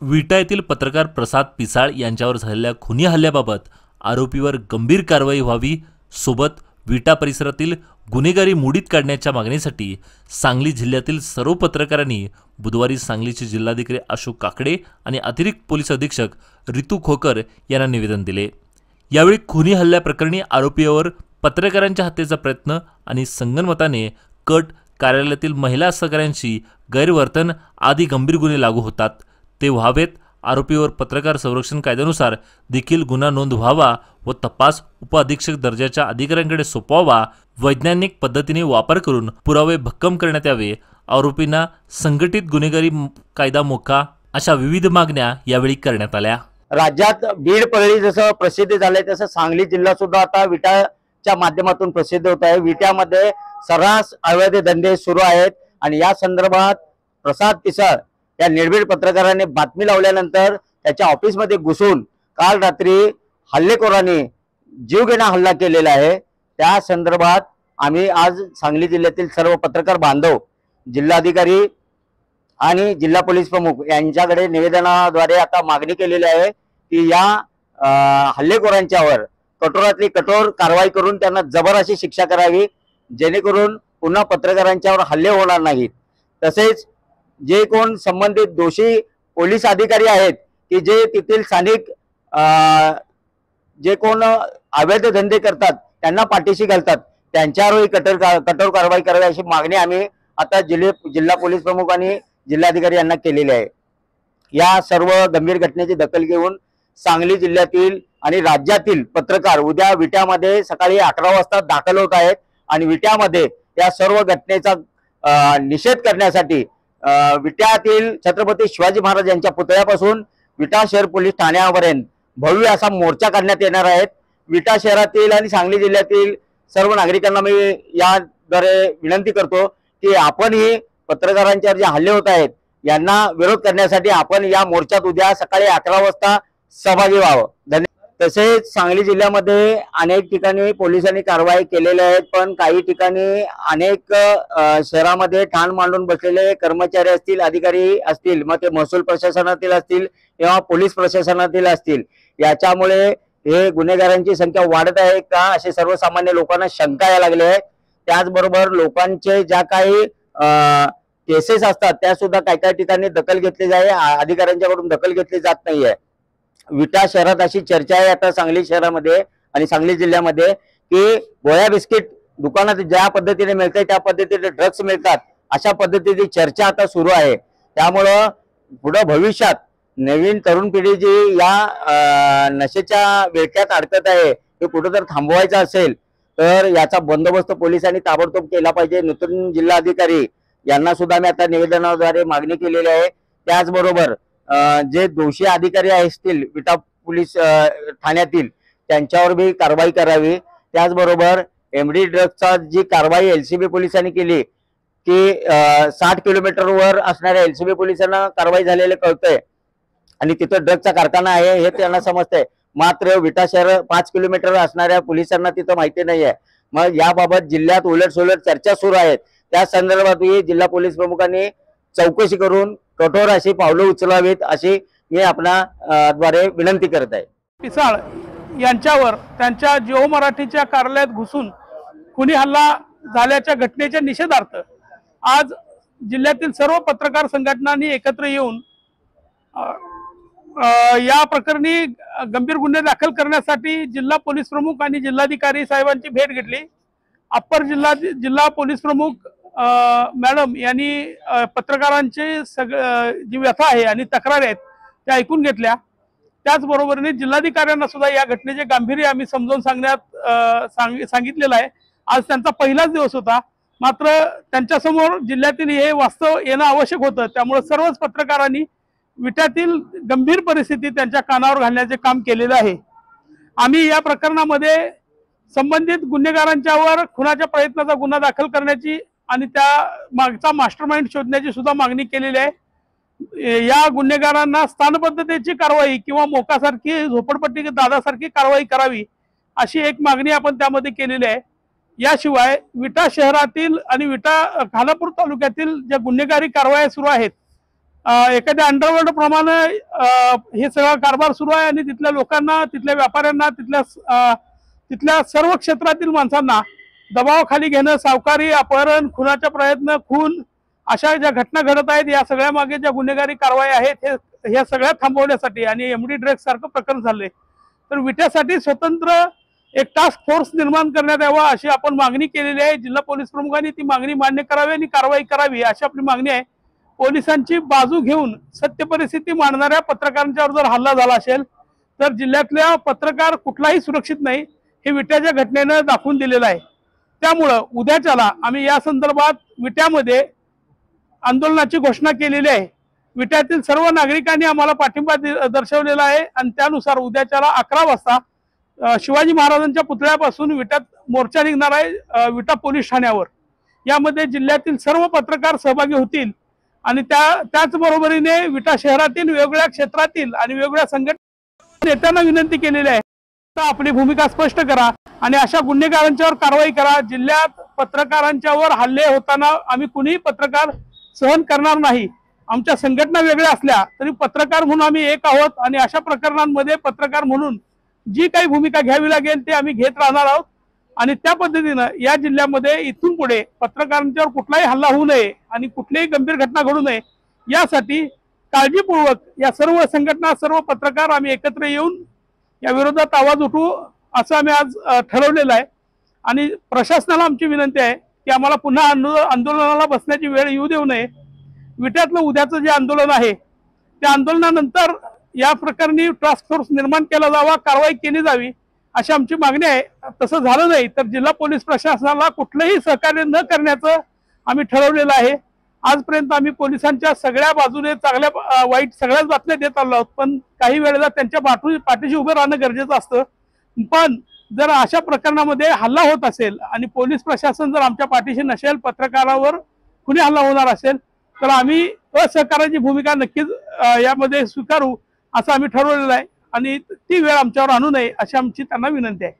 विटा येथील पत्रकार प्रसाद पिसाळ यांच्यावर झालेल्या खुनी हल्ल्याबाबत आरोपीवर गंभीर कारवाई व्हावी, सोबत विटा परिसरातील गुन्हेगारी मोडीत काढण्याच्या मागणीसाठी सांगली जिल्ह्यातील सर्व पत्रकारांनी बुधवारी सांगलीचे जिल्हाधिकारी अशोक काकडे आणि अतिरिक्त पोलीस अधीक्षक रितू खोकर यांना निवेदन दिले। यावेळी खुनी हल्ल्याप्रकरणी आरोपीवर पत्रकारांच्या हत्येचा प्रयत्न आणि संगनमताने कट, कार्यालयातील महिला सहकाऱ्यांशी गैरवर्तन आदी गंभीर गुन्हे लागू होतात ते व्हावेत। आरोपीवर पत्रकार संरक्षण कायद्यानुसार देखील गुन्हा नोंद व्हावा व तपास उपअधीक्षक दर्जाच्या अधिकाऱ्यांकडे सोपवावा। वैज्ञानिक पद्धतीने वापर करून पुरावे भक्कम करण्यात यावे। आरोपींना संघटित गुन्हेगारी कायदा मोका अशा विविध मागण्या यावेळी करण्यात आल्या। राज्यात बीड परळी जसं प्रसिद्ध झाले तसं सांगली जिल्हा सुद्धा आता विटाच्या माध्यमातून प्रसिद्ध होत आहे। विट्यामध्ये सर्रास अवैध धंदे सुरू आहेत आणि या संदर्भात प्रसाद पिसाळ या निर्भीड पत्रकाराने बातमी लावल्यानंतर त्याच्या ऑफिसमध्ये घुसून काल रात्री हल्लेखोरांनी जीवघेणा हल्ला केलेला आहे। त्या संदर्भात आम्ही आज सांगली जिल्ह्यातील सर्व पत्रकार बांधव, जिल्हाधिकारी आणि जिल्हा पोलीस प्रमुख यांच्याकडे निवेदनाद्वारे आता मागणी केलेली आहे की या हल्लेखोरांच्यावर कठोरातली कठोर कारवाई करून त्यांना जबर अशी शिक्षा करावी, जेणेकरून पुन्हा पत्रकारांच्यावर हल्ले होणार नाहीत। तसेच जे कोण संबंधित दोषी पोलीस अधिकारी आहेत की जे तेथील स्थानिक जे कोण अवैध धंदे करतात त्यांना पाठीशी घालतात त्यांच्यावरही कठोर कारवाई करावी अशी मागणी आम्ही आता जिल्हा पोलीस प्रमुख आणि जिल्हाधिकारी यांना केलेली आहे। या सर्व गंभीर घटनेची दखल घेऊन सांगली जिल्ह्यातील आणि राज्यातील पत्रकार उद्या विट्यामध्ये सकाळी 11 वाजता दाखल होत आहेत आणि विट्यामध्ये या सर्व घटनेचा निषेध करण्यासाठी विट्यातील छत्रपती शिवाजी महाराज यांच्या पुतळ्यापासून विटा शहर पोलीस ठाण्यापर्यंत भव्य असा मोर्चा काढण्यात येणार आहे। विटा शहरातील आणि सांगली जिल्ह्यातील सर्व नागरिकांना मी याद्वारे विनंती करतो की आपणही पत्रकारांच्यावर जे हल्ले होत आहेत यांना विरोध करण्यासाठी आपण या मोर्चात उद्या सकाळी 11 वाजता सहभागी व्हावं। धन्यवाद। तसेच सांगली जिल्ह्यामध्ये अनेक ठिकाणी पोलिसांनी कारवाई केलेली आहे, पण काही ठिकाणी अनेक शहरामध्ये ठाण मांडून बसलेले कर्मचारी असतील, अधिकारी असतील, मग ते महसूल प्रशासनातील असतील किंवा पोलीस प्रशासनातील असतील, याच्यामुळे हे गुन्हेगारांची संख्या वाढत आहे का असे सर्वसामान्य लोकांना शंका यायला लागली आहे। त्याचबरोबर लोकांचे ज्या काही केसेस असतात त्या सुद्धा काही ठिकाणी दखल घेतली जाते, अधिकाऱ्यांच्याकडून दखल घेतली जात नाहीये। विटा शहरात अशी चर्चा आहे आता सांगली शहरामध्ये आणि सांगली जिल्ह्यामध्ये की गोळ्या बिस्किट दुकानात ज्या पद्धतीने मिळते त्या पद्धतीने ड्रग्स मिळतात अशा पद्धतीची चर्चा आता सुरू आहे। त्यामुळं पुढे भविष्यात नवीन तरुण पिढी जी या नशेच्या विळख्यात अडकत आहे ते कुठं जर थांबवायचं असेल तर याचा बंदोबस्त पोलिसांनी ताबडतोब केला पाहिजे। नूतन जिल्हाधिकारी यांना सुद्धा मी आता निवेदनाद्वारे मागणी केलेली आहे। त्याचबरोबर जे दोषी अधिकारी असतील विटा पोलीस ठाण्यातील त्यांच्यावर भी कारवाई करावी। त्याचबरोबर एमडी ड्रग्सचा जी कारवाई एलसीबी पोलिसांनी केली की 60 किलोमीटरवर असणाऱ्या एलसीबी पोलिसांना कारवाई झालेले कळतंय आणि तिथं ड्रग्सचा कारखाना आहे हे त्यांना समजतंय, मात्र विटा शहर 5 किलोमीटर असणाऱ्या पोलिसांना तिथं माहिती नाही आहे। मग याबाबत जिल्ह्यात उलटसुलट चर्चा सुरू आहेत। त्या संदर्भातही जिल्हा पोलीस प्रमुखांनी चौकशी करून कठोर अशी पावलं उचलावीत अशी मी आपल्या द्वारे विनंती करत आहे। पिसाळ यांच्यावर त्यांच्या जिओ मराठीच्या कार्यालयात घुसून खुनी हल्ला झाल्याच्या घटनेच्या निषेधार्थ आज जिल्ह्यातील सर्व पत्रकार संघटनांनी एकत्र येऊन या प्रकरणी गंभीर गुन्हे दाखल करण्यासाठी जिल्हा पोलीस प्रमुख आणि जिल्हाधिकारी साहेबांची भेट घेतली। अप्पर जिल्हा पोलीस प्रमुख मॅडम यांनी पत्रकारांची जी व्यथा आहे आणि तक्रारी आहेत त्या ऐकून घेतल्या। त्याचबरोबरीने जिल्हाधिकाऱ्यांना सुद्धा या घटनेचे गांभीर्य आम्ही समजावून सांगितलेलं आहे। आज त्यांचा पहिलाच दिवस होता, मात्र त्यांच्यासमोर जिल्ह्यातील हे वास्तव येणं आवश्यक होतं, त्यामुळे सर्वच पत्रकारांनी विट्यातील गंभीर परिस्थिती त्यांच्या कानावर घालण्याचे काम केलेलं आहे। आम्ही या प्रकरणामध्ये संबंधित गुन्हेगारांच्यावर खुनाच्या प्रयत्नाचा गुन्हा दाखल करण्याची आणि त्या मागचा मास्टरमाइंड शोधण्याची सुद्धा मागणी केलेली आहे। या गुन्हेगारांना स्थानबद्धतेची कारवाई किंवा मोकासारखी झोपडपट्टी दादासारखी कारवाई करावी अशी एक मागणी आपण त्यामध्ये केलेली आहे। याशिवाय विटा शहरातील आणि विटा खानापूर तालुक्यातील ज्या गुन्हेगारी कारवाया सुरू आहेत एखाद्या अंडरवर्ल्ड प्रमाणे हे सगळा कारभार सुरू आहे आणि तिथल्या लोकांना, तिथल्या व्यापाऱ्यांना, तिथल्या सर्व क्षेत्रातील माणसांना दबावाखाली घेणं, सावकारी, अपहरण, खुनाचा प्रयत्न, खून अशा ज्या घटना घडत आहेत, या सगळ्या मागे ज्या गुन्हेगारी कारवाई आहेत हे सगळ्या थांबवण्यासाठी आणि एमडी ड्रग्ज सारखं प्रकरण झालंय, तर विट्यासाठी स्वतंत्र एक टास्क फोर्स निर्माण करण्यात यावा अशी आपण मागणी केलेली आहे. जिल्हा पोलीस प्रमुखांनी ती मागणी मान्य करावी आणि कारवाई करावी अशी आपली मागणी आहे. पोलिसांची बाजू घेऊन सत्य परिस्थिती मांडणाऱ्या पत्रकारांच्यावर जर हल्ला झाला असेल तर जिल्ह्यातल्या पत्रकार कुठलाही सुरक्षित नाही, हे विट्याच्या घटनेनं दाखवून दिलेलं आहे. त्यामुळं उद्याच्याला आम्ही या संदर्भात विट्यामध्ये आंदोलनाची घोषणा केलेली आहे. विट्यातील सर्व नागरिकांनी आम्हाला पाठिंबा दर्शवलेला आहे आणि त्यानुसार उद्याच्याला 11 वाजता शिवाजी महाराजांच्या पुतळ्यापासून विट्यात मोर्चा निघणार आहे विटा पोलीस ठाण्यावर. यामध्ये जिल्ह्यातील सर्व पत्रकार सहभागी होतील आणि त्याचबरोबरीने विटा शहरातील वेगवेगळ्या क्षेत्रातील आणि वेगवेगळ्या संघटना नेत्यांना विनंती केलेली आहे, तर आपली भूमिका स्पष्ट करा आणि अशा गुन्हेगारांच्यावर कारवाई करा. जिल्ह्यात पत्रकारांच्यावर हल्ले होताना आम्ही कुणीही पत्रकार सहन करणार नाही. आमच्या संघटना वेगळ्या असल्या तरी पत्रकार म्हणून आम्ही एक आहोत आणि अशा प्रकरणांमध्ये पत्रकार म्हणून जी काही भूमिका घ्यावी लागेल ते आम्ही घेत राहणार आहोत. आणि त्या पद्धतीनं या जिल्ह्यामध्ये इथून पुढे पत्रकारांच्यावर कुठलाही हल्ला होऊ नये आणि कुठलीही गंभीर घटना घडू नये यासाठी काळजीपूर्वक या सर्व संघटना, सर्व पत्रकार आम्ही एकत्र येऊन या विरोधात आवाज उठवू असं आम्ही आज ठरवलेलं आहे. आणि प्रशासनाला आमची विनंती आहे की आम्हाला पुन्हा आंदोलनाला बसण्याची वेळ येऊ देऊ नये. विट्यातलं उद्याचं जे आंदोलन आहे त्या आंदोलनानंतर या प्रकरणी टास्क फोर्स निर्माण केला जावा, कारवाई केली जावी अशी आमची मागणी आहे. तसं झालं नाही तर जिल्हा पोलीस प्रशासनाला कुठलंही सहकार्य न करण्याचं आम्ही ठरवलेलं आहे. आजपर्यंत आम्ही पोलिसांच्या सगळ्या बाजूने चांगल्या वाईट सगळ्याच बातम्या देत आलो आहोत, पण काही वेळेला त्यांच्या पाठीशी उभं राहणं गरजेचं असतं. पण जर अशा प्रकरणामध्ये हल्ला होत असेल आणि पोलीस प्रशासन जर आमच्या पाठीशी नसेल, पत्रकारावर कुणी हल्ला होणार असेल तर आम्ही असहकाराची भूमिका नक्कीच यामध्ये स्वीकारू असं आम्ही ठरवलेलं आहे आणि ती वेळ आमच्यावर आणू नये अशी आमची त्यांना विनंती आहे.